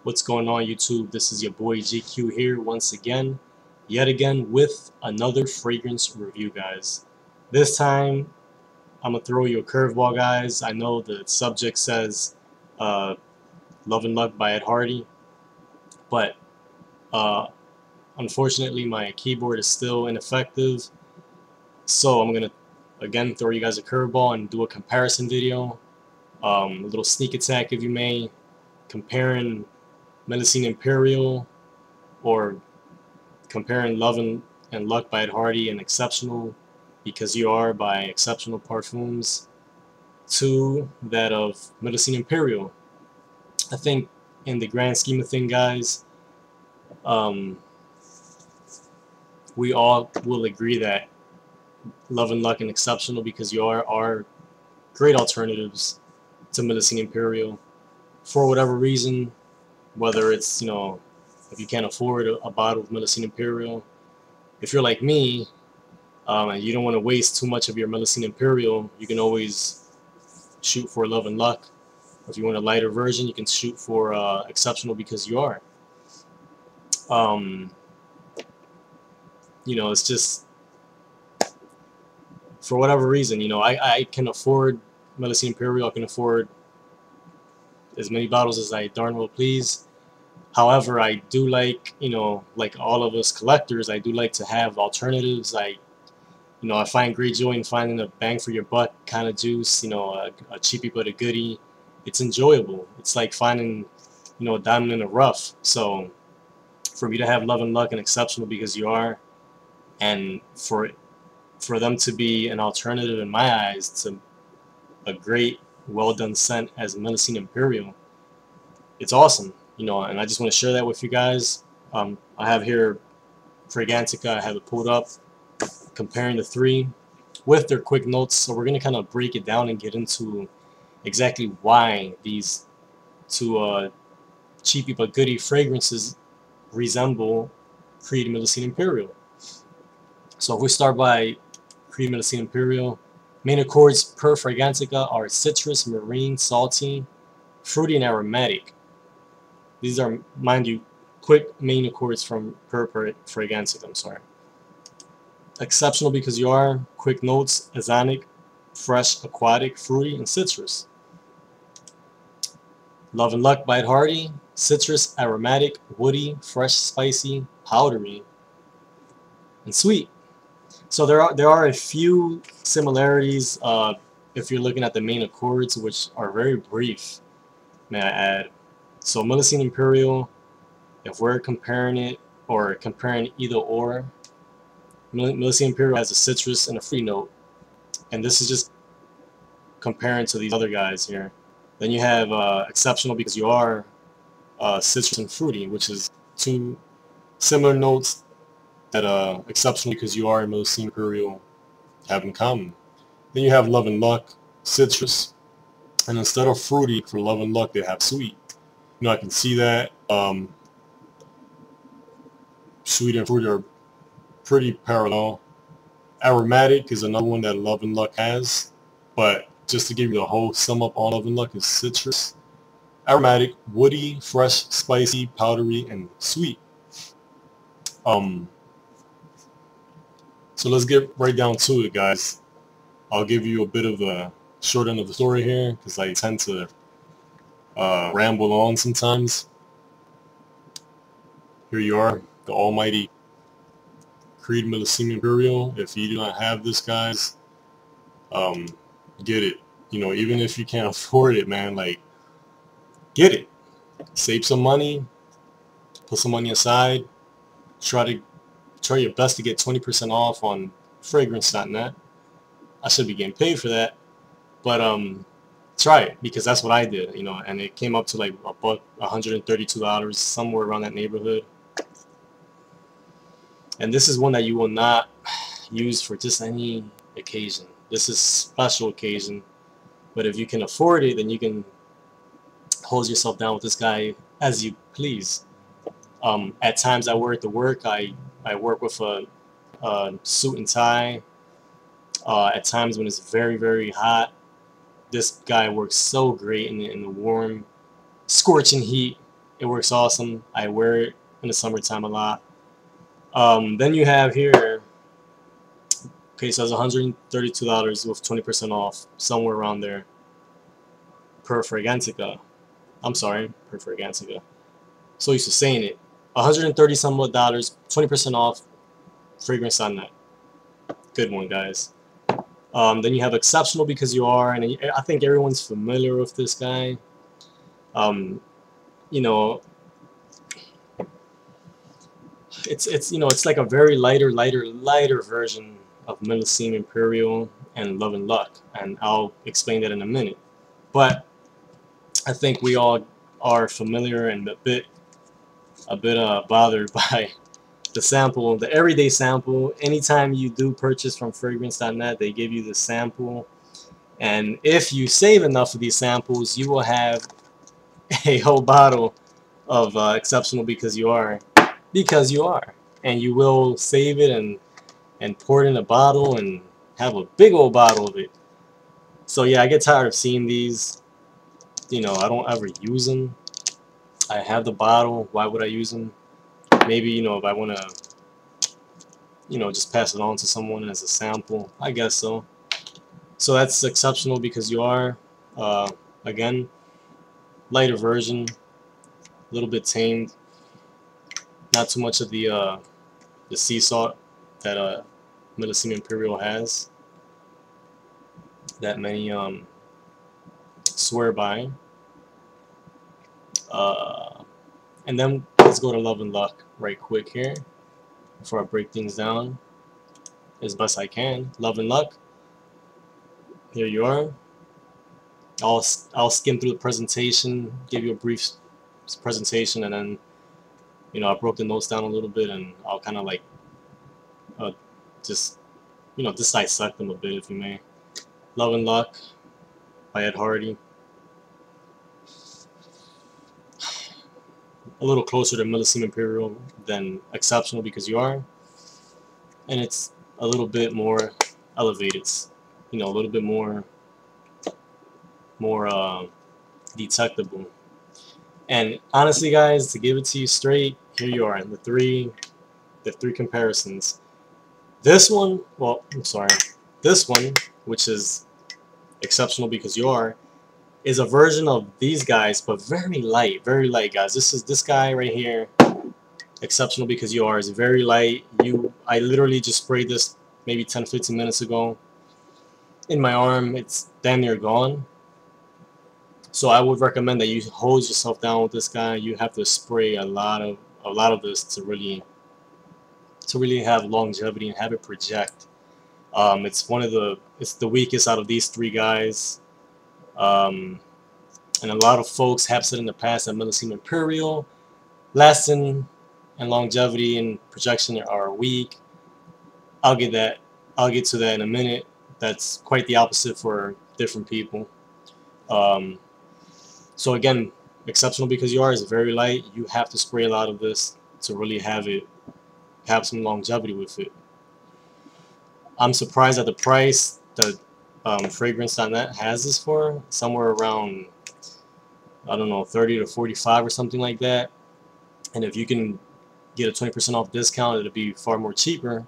What's going on, YouTube? This is your boy GQ here yet again with another fragrance review, guys. This time I'm gonna throw you a curveball, guys. I know the subject says Love and Luck by Ed Hardy, but uh, unfortunately my keyboard is still ineffective, so I'm gonna again throw you guys a curveball and do a comparison video, a little sneak attack if you may, comparing Medicine Imperial or comparing Love and Luck by Ed Hardy and Exceptional Because You Are by Exceptional Parfums to that of Medicine Imperial. I think in the grand scheme of things, guys, we all will agree that Love and Luck and Exceptional Because You are great alternatives to Medicine Imperial for whatever reason, whether it's, if you can't afford a bottle of Medicine Imperial. If you're like me, and you don't want to waste too much of your Medicine Imperial, you can always shoot for Love and Luck. If you want a lighter version, you can shoot for Exceptional Because You Are. It's just, for whatever reason, I can afford Medicine Imperial. I can afford as many bottles as I darn well please. However, I do like, like all of us collectors, I do like to have alternatives. I find great joy in finding a bang for your buck kind of juice, a cheapie but a goodie. It's enjoyable. It's like finding, a diamond in the rough. So for me to have Love and Luck and Exceptional Because You Are, and for them to be an alternative in my eyes to a great, well done scent as Medicine Imperial, it's awesome. And I just want to share that with you guys. I have here Fragrantica. I have it pulled up, comparing the three with their quick notes. So we're going to kind of break it down and get into exactly why these two cheapy but goodie fragrances resemble Creed Medicine Imperial. So if we start by Creed Medicine Imperial, main accords per Fragrantica are citrus, marine, salty, fruity, and aromatic. These are, mind you, quick main accords from per Fragrantica. I'm sorry. Exceptional Because You Are, quick notes, azanic, fresh, aquatic, fruity, and citrus. Love and Luck by Ed Hardy, citrus, aromatic, woody, fresh, spicy, powdery, and sweet. So there are a few similarities if you're looking at the main accords, which are very brief, may I add. So Medicine Imperial, if we're comparing it or comparing either or, Medicine Imperial has a citrus and a fruity note, and this is just comparing to these other guys here. Then you have Exceptional Because You Are, citrus and fruity, which is two similar notes that Exceptional Because You Are and Medicine Imperial have in common. Then you have Love and Luck, citrus, and instead of fruity for Love and Luck, they have sweet. I can see that sweet and fruity are pretty parallel. Aromatic is another one that Love and Luck has, but just to give you the whole sum up on Love and Luck is citrus, aromatic, woody, fresh, spicy, powdery, and sweet. So let's get right down to it, guys. I'll give you a bit of the short end of the story here because I tend to ramble on sometimes. Here you are, the almighty Creed Medicine Imperial. If you do not have this, guys, get it. Even if you can't afford it, man, like, get it. Save some money, put some money aside, try your best to get 20% off on fragrance.net. I should be getting paid for that, but try it, because that's what I did, and it came up to like $132, somewhere around that neighborhood. And this is one that you will not use for just any occasion. This is special occasion, but if you can afford it, then you can hose yourself down with this guy as you please. At times I wear it to work. I work with a suit and tie. At times when it's very, very hot, this guy works so great in the warm, scorching heat. It works awesome. I wear it in the summertime a lot. Then you have here, okay, so it's $132 with 20% off, somewhere around there, per Fragrantica. I'm sorry, per Fragrantica. So used to saying it. 130 some odd dollars, 20% off, fragrance.net. Good one, guys. Then you have Exceptional Because You Are, and I think everyone's familiar with this guy. You know, it's like a very lighter version of Millesime Imperial and Love and Luck, and I'll explain that in a minute. But I think we all are familiar and a bit bothered by the sample, the everyday sample. Anytime you do purchase from fragrance.net, they give you the sample, and if you save enough of these samples, you will have a whole bottle of Exceptional Because You Are, and you will save it and pour it in a bottle and have a big old bottle of it. So yeah, I get tired of seeing these. You know, I don't ever use them. I have the bottle. Why would I use them? Maybe, you know, if I want to, you know, just pass it on to someone as a sample. I guess so. So that's Exceptional Because You Are. Again, lighter version, a little bit tamed. Not too much of the sea salt that Millesime Imperial has, that many swear by. And then let's go to Love and Luck right quick here before I break things down as best I can. Love and Luck, here you are. I'll skim through the presentation, give you a brief presentation, and then, you know, I broke the notes down a little bit, and I'll kind of like just, you know, just dissect them a bit, if you may. Love and Luck by Ed Hardy. A little closer to Millesime Imperial than Exceptional Because You Are, and it's a little bit more elevated, you know, a little bit more detectable. And honestly, guys, to give it to you straight, here you are, the three comparisons. This one, well, I'm sorry, this one, which is Exceptional Because You Are, is a version of these guys, but very light, guys. This guy right here, Exceptional Because You Are, is very light. I literally just sprayed this maybe 10-15 minutes ago in my arm. It's damn near gone. So I would recommend that you hose yourself down with this guy. You have to spray a lot of this to really have longevity and have it project. It's the weakest out of these three guys. And a lot of folks have said in the past that Millesime Imperial lasting and longevity and projection are weak. I'll get to that in a minute. That's quite the opposite for different people. So again, Exceptional Because You Are is very light. You have to spray a lot of this to really have some longevity with it. I'm surprised at the price that fragrance.net has this for, somewhere around, I don't know, 30 to 45 or something like that. And if you can get a 20% off discount, it'll be far more cheaper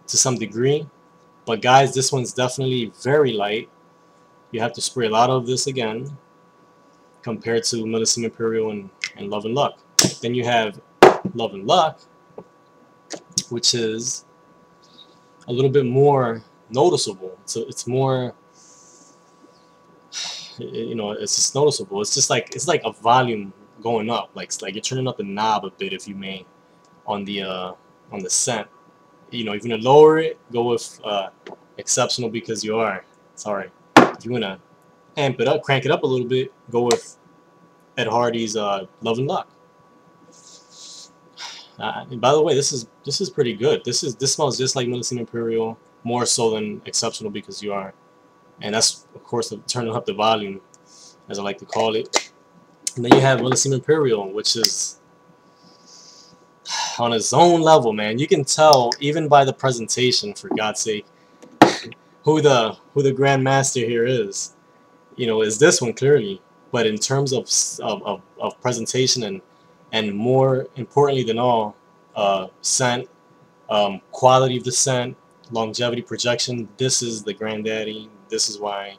to some degree. But guys, this one's definitely very light. You have to spray a lot of this again compared to Millesime Imperial and Love and Luck. Then you have Love and Luck, which is a little bit more noticeable. So it's more, you know, it's just noticeable. It's like a volume going up, like you're turning up the knob a bit, if you may, on the scent. You know, if you're gonna lower it, go with Exceptional Because You Are. Sorry. If you wanna amp it up, crank it up a little bit, go with Ed Hardy's Love and Luck. And by the way, this is pretty good. This smells just like Millesime Imperial, more so than Exceptional Because You Are, and that's of course turning up the volume, as I like to call it. And then you have Millesime Imperial, which is on its own level, man. You can tell even by the presentation, for God's sake, who the Grand Master here is. You know, is this one clearly. But in terms of presentation and more importantly than all, scent, quality of the scent, longevity, projection, this is the granddaddy. This is why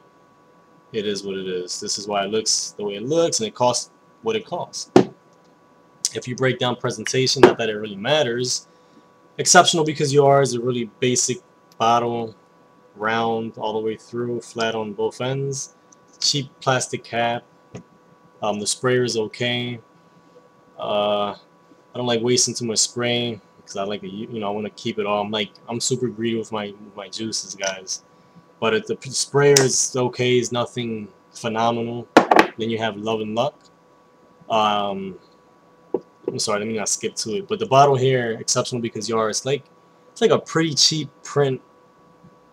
it is what it is. This is why it looks the way it looks, and it costs what it costs. If you break down presentation, not that it really matters. Exceptional Because You Are is a really basic bottle, round all the way through, flat on both ends. Cheap plastic cap. The sprayer is okay. I don't like wasting too much spray because I like to, I want to keep it all. I'm super greedy with my juices, guys. But if the sprayer is okay, it's nothing phenomenal. Then you have Love and Luck. I'm sorry, let me not skip to it. But the bottle here, Exceptional Because You Are, it's like a pretty cheap print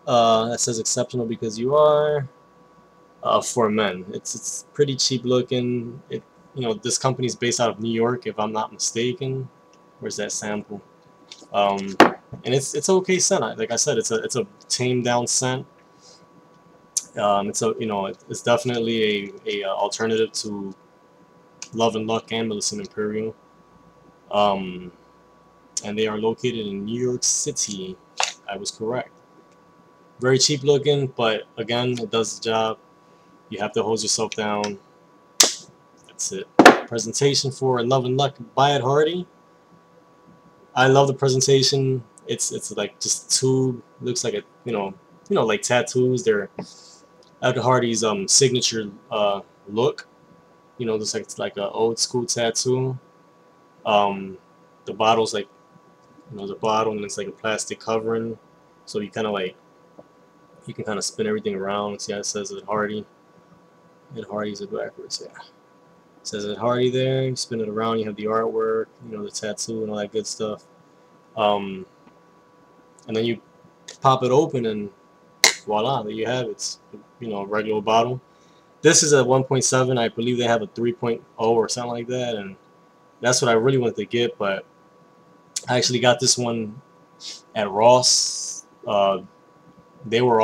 that says Exceptional Because You Are for men. It's pretty cheap looking. This company's based out of New York, if I'm not mistaken. Where's that sample? And it's okay scent. Like I said, it's a tamed down scent. It's definitely a alternative to Love and Luck and Millesime Imperial. And they are located in New York City. I was correct. Very cheap looking, but again, it does the job. You have to hold yourself down. That's it. Presentation for Love and Luck by Ed Hardy. I love the presentation. It's like just a tube. Looks like like tattoos. They're Ed Hardy's signature look. Looks like it's like an old school tattoo. The bottle's like the bottle, and it's like a plastic covering, so you kind of spin everything around. See how it says Ed Hardy. Ed Hardy's it backwards, yeah. It says Ed Hardy there. You spin it around. You have the artwork, the tattoo and all that good stuff. And then you pop it open, and voila, there you have it. It's a regular bottle. This is a 1.7. I believe they have a 3.0 or something like that, and that's what I really wanted to get. But I actually got this one at Ross. There were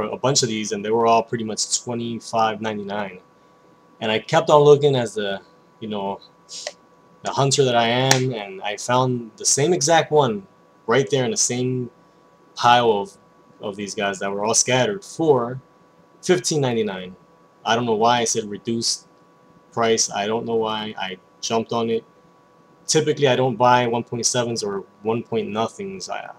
a bunch of these, and they were all pretty much $25.99. And I kept on looking as the hunter that I am, and I found the same exact one right there in the same pile of these guys that were all scattered for $15.99. I don't know why I said reduced price. I don't know why I jumped on it. Typically, I don't buy 1.7s or 1. Nothings. I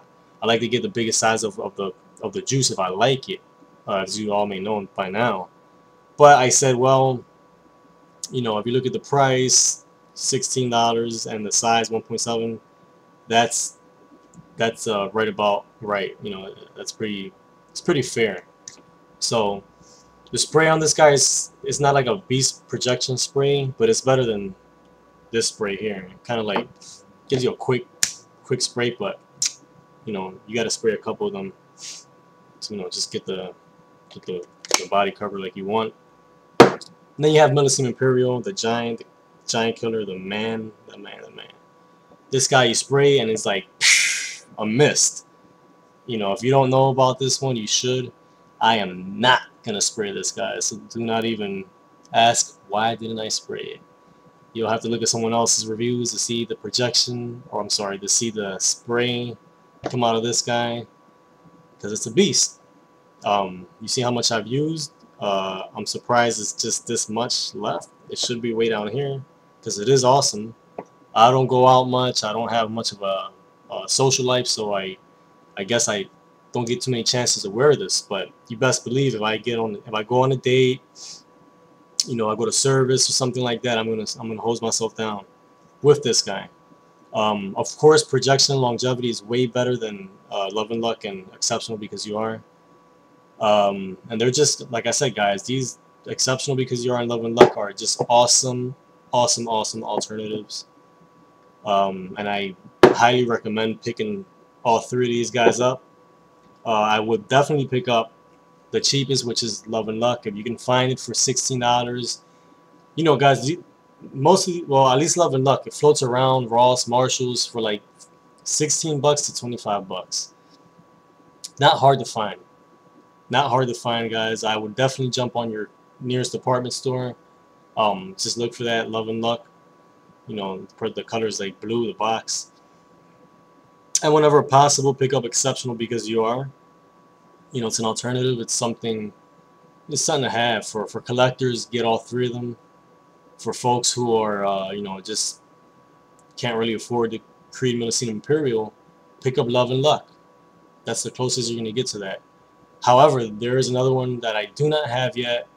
like to get the biggest size of the juice if I like it, as you all may know by now. But I said, well, if you look at the price, $16, and the size 1.7, that's right about right. It's pretty fair. So the spray on this guy is not like a beast projection spray, but it's better than this spray here. It kind of like gives you a quick spray, but you got to spray a couple of them to just get the body cover like you want. And then you have Millesime Imperial, the giant killer, the man. This guy you spray and it's like a mist. If you don't know about this one, you should. I am not gonna spray this guy, so do not even ask why didn't I spray it. You'll have to look at someone else's reviews to see the projection, or I'm sorry, to see the spray come out of this guy, because it's a beast. You see how much I've used. I'm surprised it's just this much left. It should be way down here, because it is awesome. I don't go out much. I don't have much of a social life, so I guess I don't get too many chances to wear this. But you best believe if I go on a date, I go to service or something like that, I'm gonna hose myself down with this guy. Of course, projection and longevity is way better than Love and Luck and Exceptional Because You Are. And they're just, like I said, guys, these Exceptional Because You Are and Love and Luck are just awesome alternatives. And I highly recommend picking all three of these guys up. I would definitely pick up the cheapest, which is Love and Luck. If you can find it for $16, guys, mostly, well, at least Love and Luck, it floats around Ross, Marshalls for like $16 to $25. Not hard to find, guys. I would definitely jump on your nearest department store Just look for that Love and Luck. You know, for the colors like blue, the box. And whenever possible, pick up Exceptional because you are. You know, it's an alternative. It's something. It's something to have for collectors. Get all three of them. For folks who are you know, just can't really afford to create Millesime Imperial, pick up Love and Luck. That's the closest you're gonna get to that. However, there is another one that I do not have yet.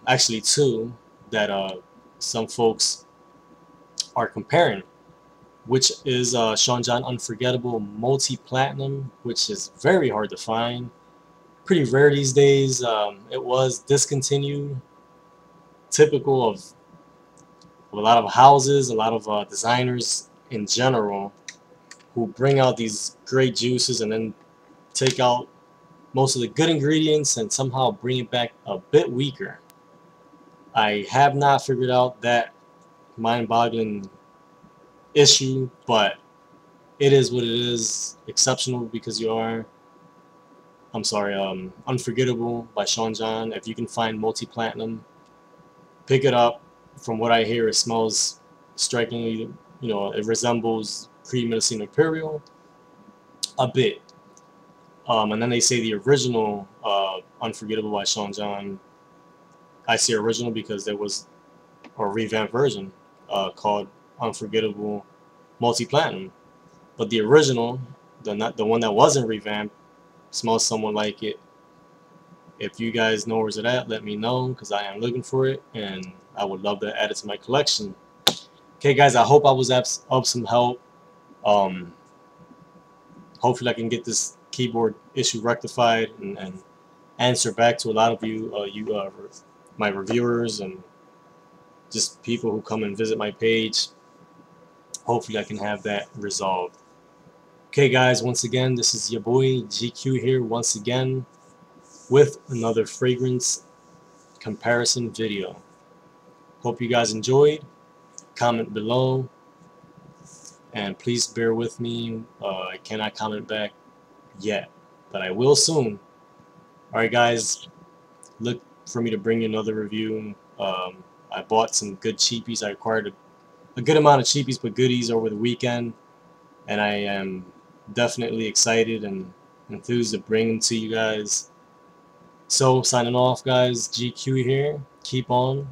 Actually, two that some folks are comparing, which is Sean John Unforgettable Multi-Platinum, which is very hard to find. Pretty rare these days. It was discontinued, typical of a lot of houses, a lot of designers in general, who bring out these great juices and then take out most of the good ingredients and somehow bring it back a bit weaker. I have not figured out that mind-boggling issue, but it is what it is. Exceptional because you are. I'm sorry, Unforgettable by Sean John. If you can find multi-platinum, pick it up. From what I hear, it smells strikingly, you know, it resembles pre-Millesime Imperial a bit. And then they say the original Unforgettable by Sean John. I say original because there was a revamped version called Unforgettable Multi-Platinum. But the original, the one that wasn't revamped, smells somewhat like it. If you guys know where's it at, let me know because I am looking for it and I would love to add it to my collection. Okay, guys, I hope I was of some help. Hopefully, I can get this keyboard issue rectified and answer back to a lot of you, my reviewers and just people who come and visit my page. Hopefully, I can have that resolved. Okay, guys, once again, this is your boy GQ here once again with another fragrance comparison video. Hope you guys enjoyed. Comment below, and please bear with me. I cannot comment back yet, but I will soon. Alright, guys, look for me to bring you another review. I bought some good cheapies. I acquired a good amount of cheapies but goodies over the weekend, and I am definitely excited and enthused to bring them to you guys. So, signing off, guys. GQ here. Keep on.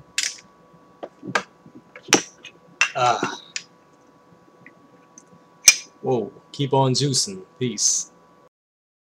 Whoa. Keep on juicing. Peace.